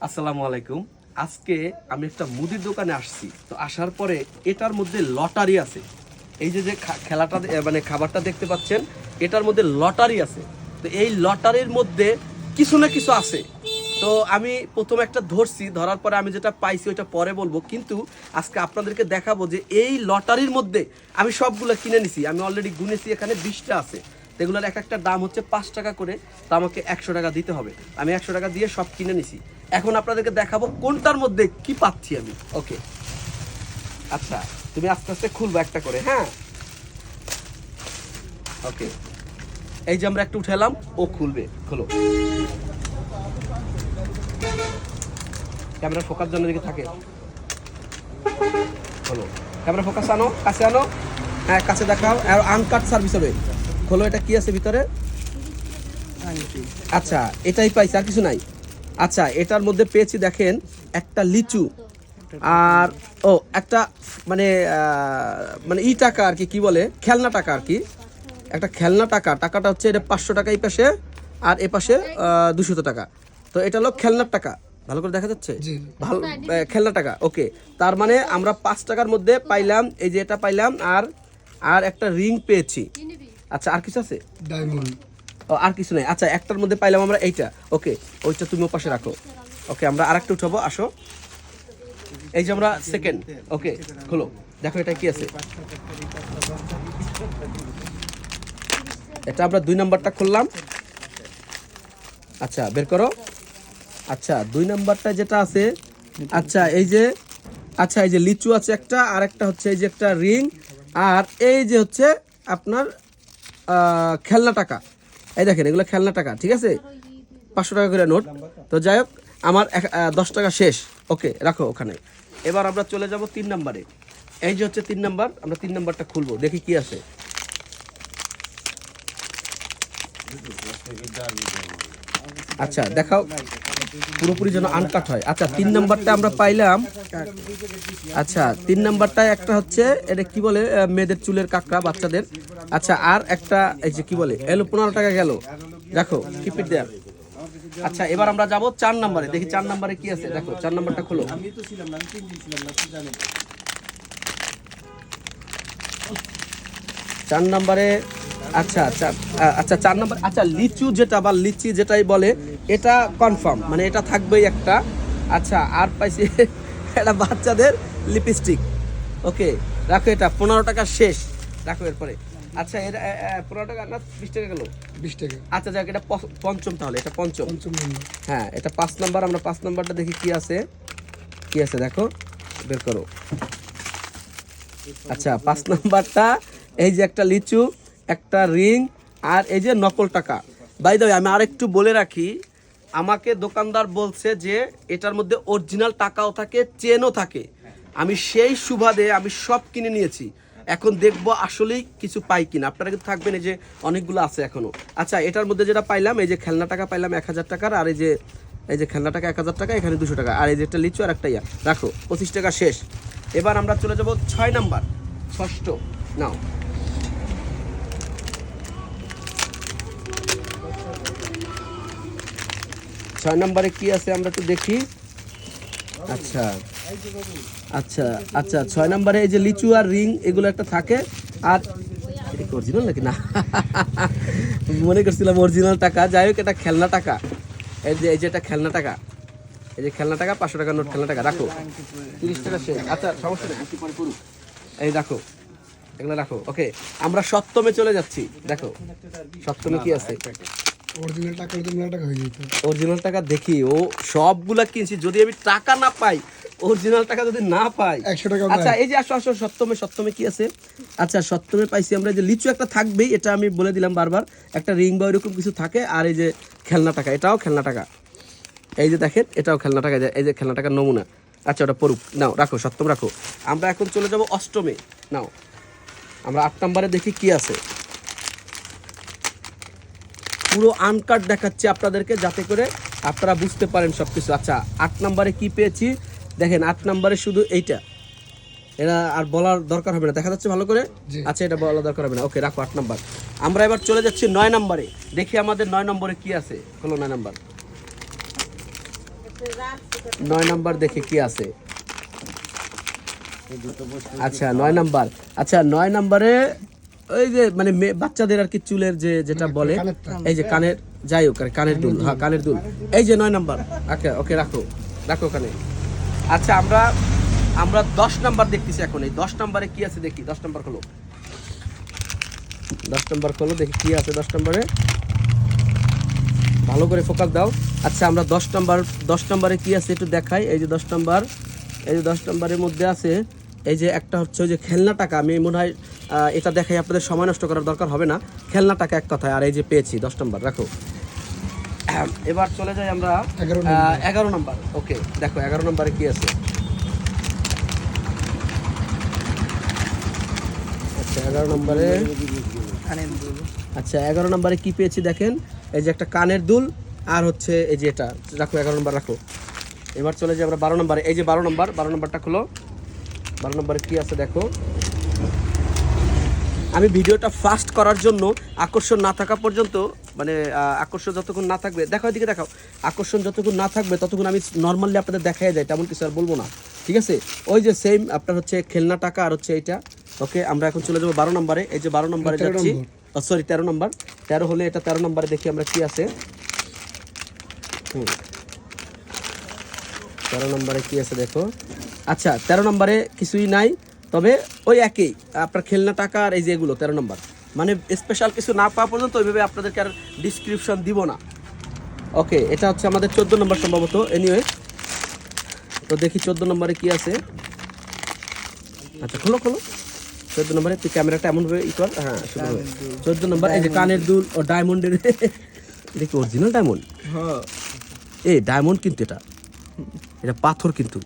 আসসালামু আলাইকুম। আজকে আমি একটা মুদির দোকানে আসছি। তো আসার পরে এটার মধ্যে লটারি আছে। এই যে যে খেলাটা মানে খাবারটা দেখতে পাচ্ছেন, এটার মধ্যে লটারি আছে। তো এই লটারির মধ্যে কিছু না কিছু আছে। তো আমি প্রথমে একটা ধরছি, ধরার পরে আমি যেটা পাইছি ওইটা পরে বলবো, কিন্তু আজকে আপনাদেরকে দেখাবো যে এই লটারির মধ্যে আমি সবগুলো কিনে নিছি। আমি অলরেডি গুনেছি, এখানে 20টা আছে। এগুলোর এক একটা দাম হচ্ছে 5 টাকা করে। তো আমাকে 100 টাকা দিতে হবে। আমি 100 টাকা দিয়ে সব কিনে নিছি। এখন আপনাদেরকে দেখাবো কোনটার মধ্যে কি পাচ্ছি আমি। ওকে, আচ্ছা, তুমি আস্তে আস্তে খুলবো একটা করে। হ্যাঁ, ওকে। এই যে আমরা একটা উঠালাম, ও খুলবে। খোলো। ক্যামেরা ফোকাস জন্য দিকে থাকে। খোলো, ক্যামেরা ফোকাস আনো, কাছে আনো। হ্যাঁ, কাছে দেখাও। আর আনকাট সার্ভিস হবে। খোলো, এটা কি আছে ভিতরে? আচ্ছা, এটাই পাইছি, আর কিছু নাই। আচ্ছা, এটার মধ্যে পেয়েছি দেখেন একটা লিচু, আর ও একটা মানে মানে ই টাকা আর কি, কি বলে, খেলনা টাকা আর কি। একটা খেলনা টাকা, টাকাটা হচ্ছে এটা 500 টাকা এই পাশে, আর এ পাশে 200 টাকা। তো এটা হলো খেলনার টাকা। ভালো করে দেখা যাচ্ছে? ভালো, খেলনা টাকা। ওকে, তার মানে আমরা 5 টাকার মধ্যে পাইলাম এই যে এটা পাইলাম, আর আর একটা রিং পেয়েছি। আচ্ছা, আর কিছু আছে? ডায়মন্ড। ও, আর কিছু নাই। আচ্ছা, একটার মধ্যে পাইলাম আমরা এইটা। ওকে, ওইটা তুমি পাশে রাখো। ওকে, আমরা আরেকটা উঠাবো, আসো। এই যে আমরা সেকেন্ড। ওকে, খোলো, দেখো এটা কি আছে। এটা আমরা 2 নাম্বারটা খুললাম। আচ্ছা, বের করো। আচ্ছা, 2 নাম্বারটা যেটা আছে, আচ্ছা এই যে, আচ্ছা এই যে লিচু আছে একটা, আর একটা হচ্ছে এই যে একটা রিং, আর এই যে হচ্ছে আপনার খেলনা টাকা। এই দেখেন, এগুলো খেলনা টাকা, ঠিক আছে? 500 টাকা করে নোট। তো যাই হোক, আমার 10 টাকা শেষ। ওকে, রাখো ওখানে। এবার আমরা চলে যাব 3 নাম্বারে। এই যে হচ্ছে 3 নাম্বার, আমরা 3 নাম্বারটা খুলবো, দেখি কি আছে। আচ্ছা, দেখাও, পুরোপুরি যেন আনকাট হয়। আচ্ছা, 3 নাম্বারটা আমরা পাইলাম। আচ্ছা, 3 নাম্বারটায় একটা হচ্ছে, এটা কি বলে, মেয়েদের চুলের কাঁকড়া, বাচ্চাদের। আচ্ছা, আর একটা এই যে কি বলে, এলো 15 টাকা গেল। দেখো, কিপিট দেয়ার। আচ্ছা, এবার আমরা যাব 4 নাম্বারে, দেখি 4 নাম্বারে কি আছে। দেখো, 4 নাম্বারটা খোলো। 4 নাম্বারে, আচ্ছা আচ্ছা, আচ্ছা 4 নাম্বার, আচ্ছা লিচু যেটা বা লিচি যেটাই বলে, এটা কনফার্ম, মানে এটা থাকবেই একটা। আচ্ছা, আর পাইছি এটা বাচ্চাদের লিপস্টিক। ওকে, রাখো, এটা 15 টাকা শেষ। রাখো এরপরে। আচ্ছা, এর 15 টাকা না 20 টাকা গেল? 20 টাকা। আচ্ছা, যাক, এটা পঞ্চম, তাহলে এটা পঞ্চম। পঞ্চম নম্বর। হ্যাঁ, এটা 5 নাম্বার। আমরা 5 নাম্বারটা দেখি কি আছে। কি আছে দেখো, বের করো। আচ্ছা, 5 নাম্বারটা এই যে একটা লিচু, একটা রিং, আর এই যে নকল টাকা। বাই দ্য ওয়ে, আমি আরেকটু বলে রাখি, আমাকে দোকানদার বলছে যে এটার মধ্যে অরিজিনাল টাকাও থাকে, চেনও থাকে। আমি সেই সুবাদে আমি সব কিনে নিয়েছি। এখন দেখবো আসলেই কিছু পাই কিনা। আপনারা কিন্তু থাকবেন, এই যে অনেকগুলো আছে এখনো। আচ্ছা, এটার মধ্যে যেটা পাইলাম, এই যে খেলনা টাকা পাইলাম 1000 টাকার, আর এই যে খেলনা টাকা 1000 টাকা, এখানে 200 টাকা, আর এই যে একটা লিচু আর একটা ইয়া। রাখো, 25 টাকা শেষ। এবার আমরা চলে যাব 6 নাম্বার, ষষ্ঠ। নাও, ছয় নম্বরে কি আছে আমরা একটু দেখি। আচ্ছা আচ্ছা আচ্ছা, 6 নম্বরে এই যে লিচু আর রিং, এগুলো একটা থাকে। আর অরিজিনাল নাকি না, মনে করছিলাম অরিজিনাল টাকা। যাই হোক, এটা খেলনা টাকা। এই যে এটা খেলনা টাকা, এই যে খেলনা টাকা, 500 টাকা নোট, খেলনা টাকা। রাখো, 30 টাকা শেষ। আচ্ছা, সমস্যা নেই, কি পরে করুক। এই রাখো, এগুলো রাখো। ওকে, আমরা সপ্তমে চলে যাচ্ছি। দেখো সপ্তমে কি আছে। অরিজিনাল টাকা হলে তো 9 টাকা হয়ে যেত। অরিজিনাল টাকা দেখি, ও সবগুলা কিনছি, যদি আমি টাকা না পাই, অরিজিনাল টাকা যদি না পাই। 100 টাকা। আচ্ছা, এই যে আসো আসো, সপ্তমে কি আছে। আচ্ছা, সপ্তমে পাইছি আমরা যে লিচু একটা থাকবেই, এটা আমি বলে দিলাম বারবার। একটা রিং বা এরকম কিছু থাকে, আর এই যে খেলনা টাকা, এটাও খেলনা টাকা। এই যে দেখেন, এটাও খেলনা টাকা, এই যে খেলনা টাকার নমুনা। আচ্ছা, ওটা পড়ুক। নাও, রাখো, সপ্তম রাখো। আমরা এখন চলে যাব অষ্টমে। নাও, আমরা 8 নম্বরে দেখি কি আছে। পুরো আনকাট দেখাচ্ছে আপনাদেরকে, যাতে করে আপনারা বুঝতে পারেন সবকিছু। আচ্ছা, 8 নম্বরে কি পেয়েছি দেখেন। 8 নম্বরে শুধু এইটা, এটা আর বলার দরকার হবে না, দেখা যাচ্ছে ভালো করে। আচ্ছা, এটা বলার দরকার হবে না। ওকে, রাখো 8 নম্বর। আমরা এবার চলে যাচ্ছি 9 নম্বরে। দেখি আমাদের 9 নম্বরে কি আছে। হলো 9 নম্বর। 9 নাম্বার দেখি কি আছে। আচ্ছা 9 নাম্বার, আচ্ছা 9 নাম্বারে ওই যে মানে বাচ্চাদের আর কি চুলের যে যেটা বলে এই যে কানের, যাই হোক কানের দুল, হ্যাঁ কানের দুল, এই যে 9 নাম্বার। ওকে ওকে রাখো রাখো ওখানে। আচ্ছা আমরা 10 নাম্বার দেখতেছি এখন। এই 10 নাম্বারে কি আছে দেখি। 10 নাম্বার খোলো, 10 নাম্বার খোলো দেখি কি আছে 10 নাম্বারে, ভালো করে ফোকাস দাও। আচ্ছা আমরা 10 নাম্বারে কি আছে একটু দেখাই। এই যে 10 নাম্বার, এই যে 10 নাম্বারের মধ্যে আছে এই যে একটা হচ্ছে ওই যে খেলনা টাকা। আমি মনে হয় এটা দেখাই, আপনাদের সময় নষ্ট করার দরকার হবে না। খেলনা টাকা এক কথায়। আর এই যে পেয়েছি 10 নাম্বার, রাখো। এবার চলে যাই আমরা 11 নাম্বার। ওকে দেখো 11 নাম্বারে কি আছে। আচ্ছা 11 নাম্বারে, আচ্ছা 11 নাম্বারে কি পেয়েছি দেখেন। এই যে একটা কানের দুল আর হচ্ছে এই যে এটা, রাখো 11 নাম্বার রাখো। এবার চলে যাই আমরা 12 নাম্বারে। এই যে 12 নাম্বার, 12 নাম্বারটা খোলো। 12 নাম্বারে কি আছে দেখো। আমি ভিডিওটা ফাস্ট করার জন্য আকর্ষণ না থাকা পর্যন্ত, মানে আকর্ষণ যতক্ষণ না থাকবে, দেখো এদিকে দেখাও, আকর্ষণ যতক্ষণ না থাকবে ততক্ষণ আমি নর্মালি আপনাদের দেখাই যায়, তেমন কিছু আর বলবো না, ঠিক আছে। ওই যে সেম আপনার হচ্ছে খেলনা টাকা আর হচ্ছে এইটা। ওকে আমরা এখন চলে যাবো 12 নম্বরে। এই যে 12 নম্বরে যাচ্ছি, সরি 13 নম্বর। 13 হলে এটা 13 নম্বরে দেখি আমরা কি আছে। 13 নম্বরে কি আছে দেখো। আচ্ছা 13 নম্বরে কিছুই নাই, তবে ওই একই আপনার খেলনা টাকা আর এই যে এগুলো 13 নম্বর। মানে স্পেশাল কিছু না পাওয়া পর্যন্ত ওইভাবে আপনাদেরকে আর ডিসক্রিপশন দিব না। ওকে এটা হচ্ছে আমাদের 14 নম্বর সম্ভবত। এনিওয়ে তো দেখি 14 নম্বরে কি আছে। আচ্ছা খোলো খোলো 14 নম্বরে। তুই ক্যামেরাটা এমনভাবে ই কর, হ্যাঁ 14 নম্বর। এই যে কানের দুল ও ডায়মন্ডের, দেখি অরিজিনাল ডায়মন্ড। হ্যাঁ এই ডায়মন্ড কিন্তু এটা পাথর কিন্তু।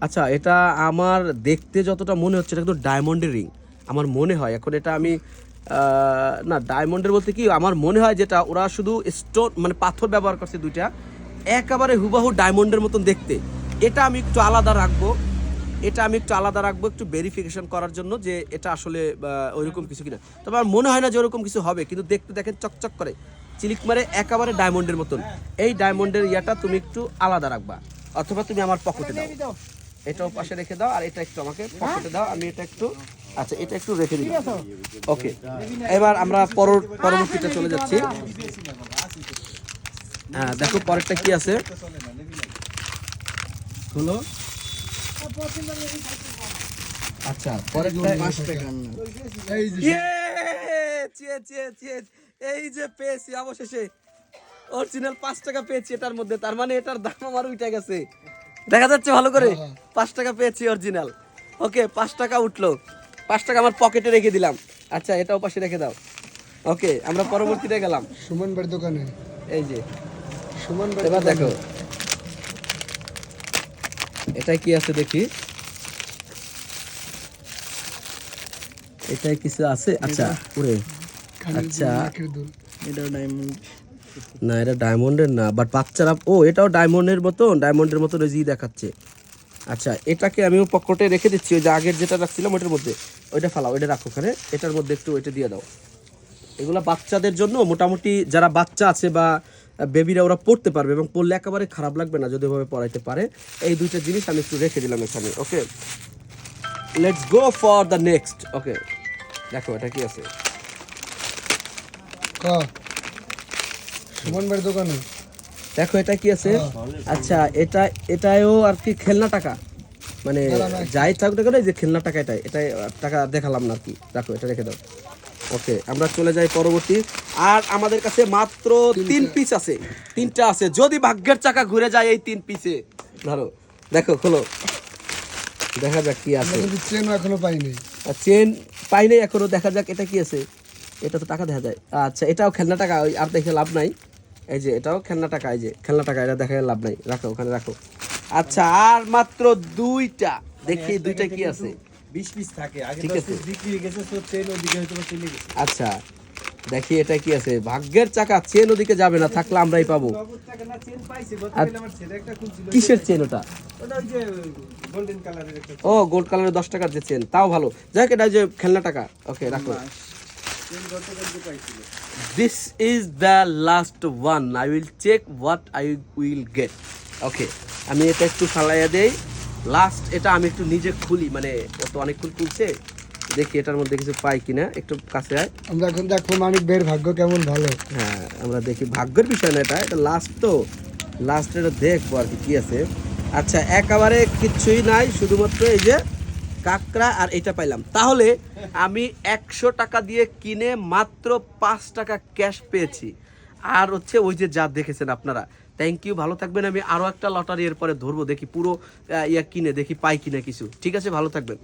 আচ্ছা এটা আমার দেখতে যতটা মনে হচ্ছে এটা কিন্তু ডায়মন্ডের রিং আমার মনে হয়। এখন এটা আমি না ডায়মন্ডের বলতে কি আমার মনে হয় যেটা ওরা শুধু স্টোন মানে পাথর ব্যবহার করছে দুইটা, একেবারে হুবাহু ডায়মন্ডের মতন দেখতে। এটা আমি একটু আলাদা রাখবো, একটু ভেরিফিকেশন করার জন্য যে এটা আসলে ওইরকম কিছু কিনা। তবে আমার মনে হয় না যে ওরকম কিছু হবে, কিন্তু দেখতে দেখেন চকচক করে চিলিক মারে একেবারে ডায়মন্ডের মতন। এই ডায়মন্ডের ইয়াটা তুমি একটু আলাদা রাখবা, অথবা তুমি আমার পকেটে দাও, এটাও পাশে রেখে দাও, আর এটা একটু আমাকে পকেটে দাও, আমি এটা একটু, আচ্ছা এটা একটু রেখে দিই। ওকে এবার আমরা পরবর্তীতে চলে যাচ্ছি। হ্যাঁ দেখো পরেরটা কি আছে, হলো আচ্ছা পরেরটা এই যে পেয়েছি অবশেষে অরিজিনাল 5 টাকা পেয়েছি এটার মধ্যে। তার মানে এটার দাম আমার উঠে গেছে, দেখা যাচ্ছে ভালো করে। 5 টাকা পেয়েছি অরিজিনাল। ওকে 5 টাকা উঠলো, 5 টাকা আমার পকেটে রেখে দিলাম। আচ্ছা এটাও পাশে রেখে দাও। ওকে আমরা পরবর্তীতে গেলাম সুমন ভাইয়ের দোকানে। এই যে সুমন ভাই, এবার দেখো এটা কি আছে দেখি, এটাই কিছু আছে। আচ্ছা ওরে আচ্ছা এটা ডায়মন্ড না, এটা ডায়মন্ডের না, বাট বাচ্চারা এটাও ডায়মন্ডের মতন ওই জি দেখাচ্ছে। আচ্ছা এটাকে আমি পকেটে রেখে দিচ্ছি, ওই যে আগের যেটা রাখছিলাম ওইটার মধ্যে, ওইটা ফালাও, ওইটা রাখো ওখানে, এটার মধ্যে একটু ওইটা দিয়ে দাও। এগুলো বাচ্চাদের জন্য, মোটামুটি যারা বাচ্চা আছে বা বেবিরা ওরা পড়তে পারবে, এবং পড়লে একেবারে খারাপ লাগবে না যদি ওইভাবে পড়াইতে পারে। এই দুইটা জিনিস আমি একটু রেখে দিলাম এখানে। Okay let's go for the next. Okay দেখো এটা কি আছে। সুমন ভাইয়ের দোকানে দেখো এটা কি আছে। আচ্ছা এটাও আর কি খেলনা টাকা, মানে যাই থাকুক না কেন যে খেলনা টাকা, এটা টাকা দেখালাম না আর কি, রাখো এটা রেখে দাও। ওকে আমরা চলে যাই পরবর্তী। আর আমাদের কাছে মাত্র 3 পিস আছে, 3টা আছে, যদি ভাগ্যের চাকা ঘুরে যায় এই 3 পিসে। ধরো দেখো খোলো, দেখা যাক কি আছে। চেন এখনো পাইনি, চেন পাই নাই এখনো, দেখা যাক এটা কি আছে। এটা তো টাকা দেখা যায়। আচ্ছা এটাও খেলনা টাকা, ওই আর দেখে লাভ নাই। এই যে এটাও খেলনা টাকা, এই যে খেলনা টাকা, এটা দেখে লাভ নাই, রাখো ওখানে রাখো। আচ্ছা আর মাত্র 2টা, দেখি 2টা কি আছে। 20 পিস থাকে, আগে ঠিক 10 আছে। পিস বিক্রি হয়ে গেছে, তো চেন ওদিকে হয়তো চলে গেছে। আচ্ছা দেখি এটা কি আছে। ভাগ্যের চাকা, চেন ওদিকে যাবে না, থাকলে আমরাই পাবো। নগদ টাকা না, চেন পাইছে, গতকাল আমার ছেলে একটা খুলছিল। কিসের চেন ওটা? ওটা ওই যে গোল্ডেন কালারের একটা। গোল্ড কালারের 10 টাকার যে চেন, তাও ভালো। যাই হোক এটা যে খেলনা টাকা। ওকে রাখো। চেন গতকালকে পাইছিল। This is the last one, I will check what I will get. Okay, আমি এটা একটু ফালাইয়া দেই। লাস্ট এটা আমি একটু নিজে খুলি, মানে ও তো অনেকক্ষণ খুলছে, দেখি এটার মধ্যে কিছু পাই কিনা। একটু কাছে আয়। আমরা এখন দেখবো মানিক ভাইয়ের ভাগ্য কেমন ভালো। হ্যাঁ, আমরা দেখি, ভাগ্যের বিষয় না, এটা লাস্ট, তো লাস্ট এটা দেখবো আর কি আছে। আচ্ছা, একেবারে কিচ্ছুই নাই, শুধুমাত্র এই যে কাঁকড়া আর এটা পাইলাম। তাহলে আমি 100 টাকা দিয়ে কিনে মাত্র 5 টাকা ক্যাশ পেয়েছি। আর হচ্ছে ওই যে যা দেখেছেন আপনারা, থ্যাংক ইউ, ভালো থাকবেন। আমি আরও একটা লটারি এর পরে ধরবো, দেখি পুরো ইয়া কিনে দেখি পাই কিনা কিছু। ঠিক আছে, ভালো থাকবেন।